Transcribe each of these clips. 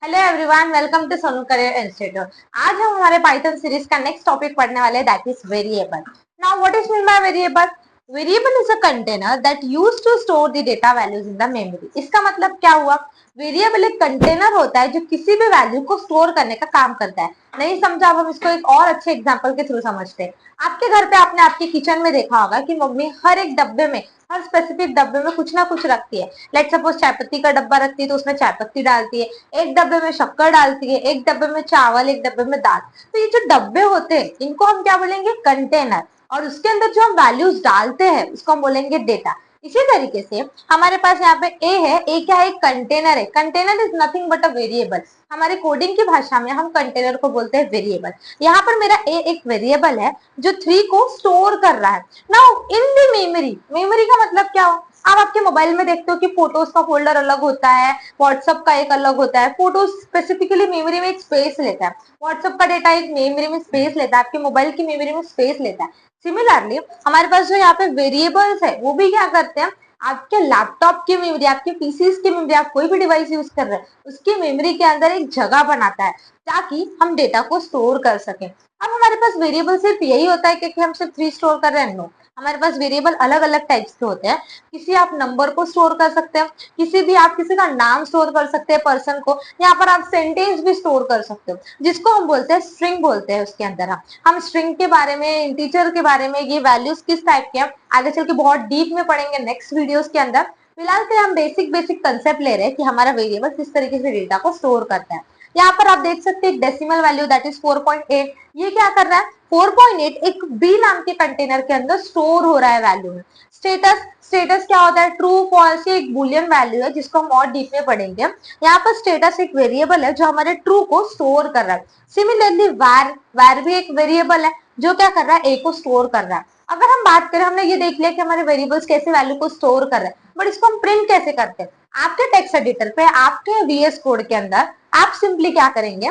Hello everyone, welcome to Sonu career institute. आज हम हमारे पाइथन सीरीज का नेक्स्ट टॉपिक पढ़ने वाले हैं, that is variable. Now what is mean by variable? Variable is a container that used to store the data values in the memory. इसका मतलब क्या हुआ? वेरिएबल एक कंटेनर होता है जो किसी भी वैल्यू को स्टोर करने का काम करता है। नहीं समझा? अब हम इसको एक और अच्छे एग्जांपल के थ्रू समझते हैं। आपके घर पे आपने आपके किचन में देखा होगा कि मम्मी हर एक डब्बे में, हर स्पेसिफिक डब्बे में कुछ ना कुछ रखती है। लेट सपोज चाय पत्ती का डब्बा रखती है तो उसमें चाय पत्ती डालती है, एक डब्बे में शक्कर डालती है, एक डब्बे में चावल, एक डब्बे में दाल। तो ये जो डब्बे होते हैं इनको हम क्या बोलेंगे? कंटेनर। और उसके अंदर जो हम वैल्यूज डालते हैं उसको हम बोलेंगे डेटा। इसी तरीके से हमारे पास यहाँ पे ए है। ए क्या है? कंटेनर है। Container is nothing but a variable. हमारे कोडिंग की भाषा में हम कंटेनर को बोलते हैं वेरिएबल। यहाँ पर मेरा ए एक वेरिएबल है जो 3 को स्टोर कर रहा है। Now in the memory, memory का मतलब क्या हो? आप आपके मोबाइल में देखते हो कि फोटोज का फोल्डर अलग होता है, व्हाट्सएप का एक अलग होता है। फोटोज स्पेसिफिकली मेमोरी में एक स्पेस लेता है, व्हाट्सएप का डेटा एक मेमोरी में स्पेस लेता है, आपके मोबाइल की मेमोरी में स्पेस लेता है। सिमिलरली हमारे पास जो यहाँ पे वेरिएबल्स है वो भी क्या करते हैं? आपके लैपटॉप की मेमोरी, आपके पीसीज की मेमोरी, आप कोई भी डिवाइस यूज कर रहे हैं उसकी मेमोरी के अंदर एक जगह बनाता है ताकि हम डेटा को स्टोर कर सकें। अब हमारे पास वेरिएबल सिर्फ यही होता है कि हम सिर्फ 3 स्टोर कर रहे हैं? नो, हमारे पास वेरिएबल अलग अलग टाइप्स के होते हैं। किसी आप नंबर को स्टोर कर सकते हैं, किसी का नाम स्टोर कर सकते हैं, पर्सन को। यहाँ पर आप सेंटेंस भी स्टोर कर सकते हो जिसको हम बोलते हैं स्ट्रिंग बोलते हैं। उसके अंदर हम स्ट्रिंग के बारे में, इंटीजर के बारे में, ये वैल्यूज किस टाइप के हैं आगे चल के बहुत डीप में पढ़ेंगे नेक्स्ट वीडियोस के अंदर। फिलहाल के हम बेसिक बेसिक कंसेप्ट ले रहे हैं कि हमारा वेरिएबल किस तरीके से डेटा को स्टोर करता है। यहाँ पर आप देख सकते हैं डेसिमल वैल्यू दैट इज 4.8। ये क्या कर रहा है? 4.8 एक बी नाम के कंटेनर के अंदर स्टोर हो रहा है वैल्यू में। स्टेटस, स्टेटस क्या होता है? ट्रू फॉल्स, एक बुलियन वैल्यू है जिसको हम और डीप में पढ़ेंगे। यहाँ पर स्टेटस एक वेरिएबल है जो हमारे ट्रू को स्टोर कर रहा है। सिमिलरली वैर, वैर भी एक वेरिएबल है जो क्या कर रहा है? ए को स्टोर कर रहा है। अगर हम बात करें, हमने ये देख लिया कि हमारे वेरिएबल्स कैसे वैल्यू को स्टोर कर रहे हैं, बट इसको हम प्रिंट कैसे करते हैं? आपके टेक्स्ट एडिटर पे, आपके वीएस कोड के अंदर आप सिंपली क्या करेंगे?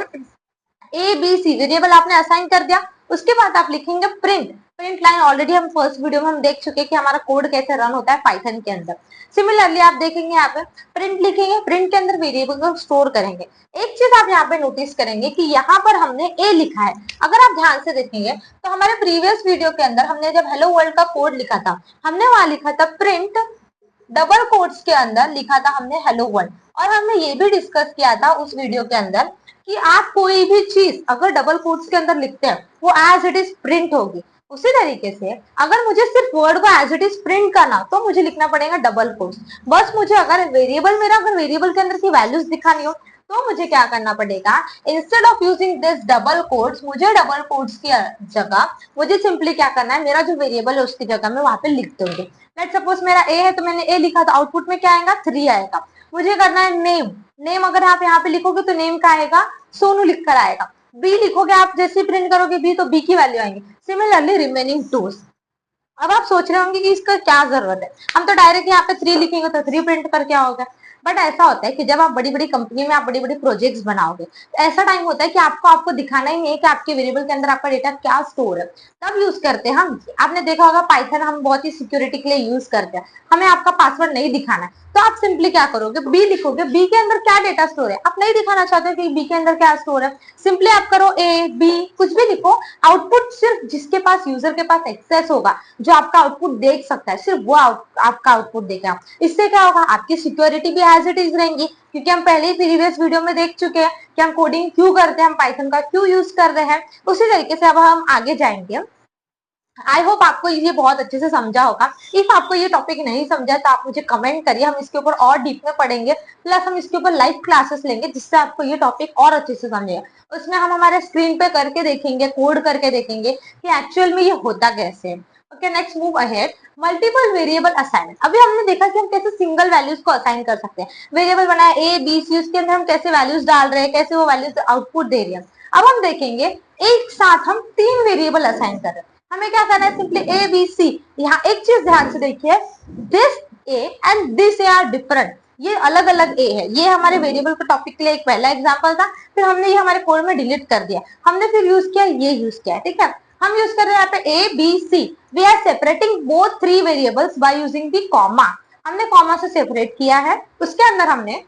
ए बी सी वेरिएबल आपने असाइन कर दिया, उसके बाद आप लिखेंगे प्रिंट। प्रिंट लाइन ऑलरेडी हम फर्स्ट वीडियो में हम देख चुके हैं कि हमारा कोड कैसे रन होता है पाइथन के अंदर। सिमिलरली आप देखेंगे यहाँ पे प्रिंट लिखेंगे, प्रिंट के अंदर वेरिएबल को स्टोर करेंगे। एक चीज आप यहाँ पे नोटिस करेंगे कि यहाँ पर हमने ए लिखा है। अगर आप ध्यान से देखेंगे तो हमारे प्रीवियस वीडियो के अंदर हमने जब हेलो वर्ल्ड का कोड लिखा था, हमने वहां लिखा था प्रिंट, डबल कोट्स के अंदर लिखा था हमने हेलो वर्ल्ड। और हमने ये भी डिस्कस किया था उस वीडियो के अंदर कि आप कोई भी चीज अगर डबल कोट्स के अंदर लिखते हैं वो एज इट इज प्रिंट होगी। उसी तरीके से अगर मुझे सिर्फ वर्ड को एज इट इज प्रिंट करना तो मुझे लिखना पड़ेगा डबल कोट्स। बस मुझे अगर वेरिएबल, मेरा अगर वेरिएबल के अंदर की वैल्यूज दिखानी हो तो मुझे क्या करना पड़ेगा? Instead of using this double quotes, मुझे डबल कोट्स की जगह मुझे सिंपली क्या करना है? मेरा जो वेरिएबल है उसकी जगह में वहां पे लिख दूंगी। लेट सपोज मेरा ए है तो मैंने ए लिखा तो आउटपुट में क्या आएगा? 3 आएगा। मुझे करना है नेम, नेम अगर आप यहाँ पे लिखोगे तो नेम का आएगा? सोनू लिखकर आएगा। बी लिखोगे आप, जैसे प्रिंट करोगे बी तो बी की वैल्यू आएंगी। Similarly remaining twos. अब आप सोच रहे होंगे कि इसका क्या जरूरत है, हम तो डायरेक्ट यहाँ पे 3 लिखेंगे तो 3 प्रिंट करके आओगे। बट ऐसा होता है कि जब आप बड़ी बड़ी कंपनी में आप बड़ी बड़ी प्रोजेक्ट्स बनाओगे तो ऐसा टाइम होता है कि आपको दिखाना ही नहीं है कि आपके वेरिएबल के अंदर आपका डेटा क्या स्टोर है। तब यूज करते हैं हम, आपने देखा होगा पाइथन हम बहुत ही सिक्योरिटी के लिए यूज करते हैं। हमें आपका पासवर्ड नहीं दिखाना है तो आप सिंपली क्या करोगे? बी लिखोगे, बी के अंदर क्या डेटा स्टोर है, आप नहीं दिखाना चाहते कि बी के अंदर क्या स्टोर है, सिंपली आप करो ए बी कुछ भी लिखो। आउटपुट सिर्फ जिसके पास, यूजर के पास एक्सेस होगा, जो आपका आउटपुट देख सकता है, सिर्फ वो आपका आउटपुट देखेगा। इससे क्या होगा? आपकी सिक्योरिटी भी एज इट इज रहेंगी, क्योंकि हम पहले ही प्रीवियस वीडियो में देख चुके हैं कि हम कोडिंग क्यों करते हैं, हम पाइथन का क्यों यूज कर रहे हैं। उसी तरीके से अब हम आगे जाएंगे। आई होप आपको ये बहुत अच्छे से समझा होगा। इफ आपको ये टॉपिक नहीं समझा तो आप मुझे कमेंट करिए, हम इसके ऊपर और डीप में पढ़ेंगे। प्लस हम इसके ऊपर लाइव क्लासेस लेंगे जिससे आपको ये टॉपिक और अच्छे से समझेगा। उसमें हम हमारे स्क्रीन पे करके देखेंगे, कोड करके देखेंगे कि एक्चुअल में ये होता कैसे है। Okay, next move ahead. Multiple variable assignment. अभी हमने देखा कि हम कैसे सिंगल वैल्यूज को असाइन कर सकते हैं। वेरिएबल बनाया ए बी सी, उसके अंदर हम कैसे वैल्यूज डाल रहे हैं, कैसे वो वैल्यूज आउटपुट दे रही है। अब हम देखेंगे एक साथ हम 3 वेरिएबल असाइन कर रहे हैं। हमें क्या करना है? Simply A B C. यहाँ एक चीज ध्यान से देखिए, this A and this A are different. ये अलग अलग ए है। ये हमारे वेरिएबल के टॉपिक के लिए एक पहला एग्जांपल था, फिर हमने ये हमारे कोड में डिलीट कर दिया, हमने फिर यूज किया, ये यूज किया। ठीक है, हम यूज कर रहे हैं यहाँ पे A B C. We are separating both 3 variables by using the comma. हमने कॉमा से सेपरेट किया है, उसके अंदर हमने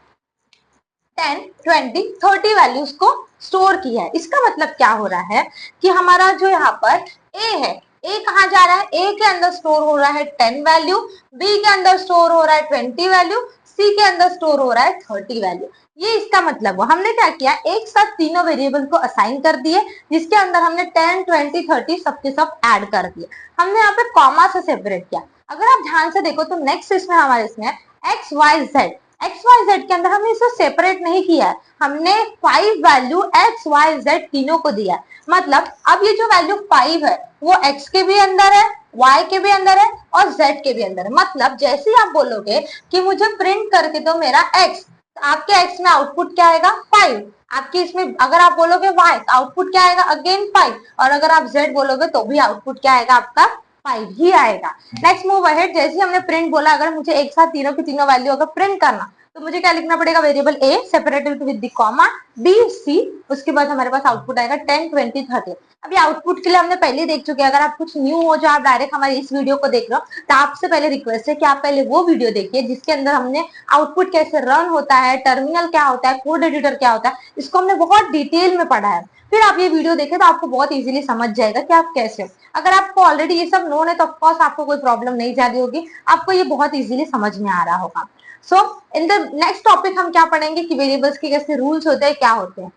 10, 20, 30 वैल्यूज को स्टोर किया है। इसका मतलब क्या हो रहा है कि हमारा जो यहाँ पर ए है, ए कहाँ जा रहा है, ए के अंदर स्टोर हो रहा है 10 वैल्यू, बी के अंदर स्टोर हो रहा है 20 वैल्यू, सी के अंदर स्टोर हो रहा है 30 वैल्यू। ये इसका मतलब हुआ। हमने क्या किया, एक साथ तीनों वेरिएबल को असाइन कर दिए, जिसके अंदर हमने 10, 20, 30 सबके सब ऐड कर दिए। हमने यहाँ पे कॉमा से सेपरेट किया। अगर आप ध्यान से देखो तो नेक्स्ट इसमें हमारे इसमें X Y Z, X Y Z के अंदर हमने इसे सेपरेट नहीं किया है, हमने 5 वैल्यू एक्स वाई जेड तीनों को दिया है। मतलब अब ये जो वैल्यू 5 है वो एक्स के भी अंदर है, y के भी अंदर है और z के भी अंदर है। मतलब जैसे ही आप बोलोगे कि मुझे प्रिंट करके दो मेरा x, तो आपके x में आउटपुट क्या आएगा 5। आपकी इसमें अगर आप बोलोगे y, तो आउटपुट क्या आएगा अगेन 5। और अगर आप z बोलोगे तो भी आउटपुट क्या आएगा आपका 5 ही आएगा। नेक्स्ट मूव अहेड, जैसे ही हमने प्रिंट बोला, अगर मुझे एक साथ तीनों की तीनों वैल्यू अगर प्रिंट करना, तो मुझे क्या लिखना पड़ेगा, variable a separated with the comma, b c, उसके बाद हमारे पास आउटपुट आएगा 10, 20, 30। अभी आउटपुट के लिए हमने पहले देख चुके हैं। अगर आप कुछ न्यू हो, जो आप डायरेक्ट हमारे इस वीडियो को देख रहे हो, तो आपसे पहले रिक्वेस्ट है कि आप पहले वो वीडियो देखिए जिसके अंदर हमने आउटपुट कैसे रन होता है, टर्मिनल क्या होता है, कोड एडिटर क्या होता है, इसको हमने बहुत डिटेल में पढ़ा है। फिर आप ये वीडियो देखें तो आपको बहुत इजीली समझ जाएगा कि आप कैसे। अगर आपको ऑलरेडी ये सब नोन है तो ऑफकोर्स आपको कोई प्रॉब्लम नहीं ज्यादा होगी, आपको ये बहुत इजीली समझ में आ रहा होगा। सो इन द नेक्स्ट टॉपिक हम क्या पढ़ेंगे कि वेरिएबल्स के कैसे रूल्स होते हैं, क्या होते हैं।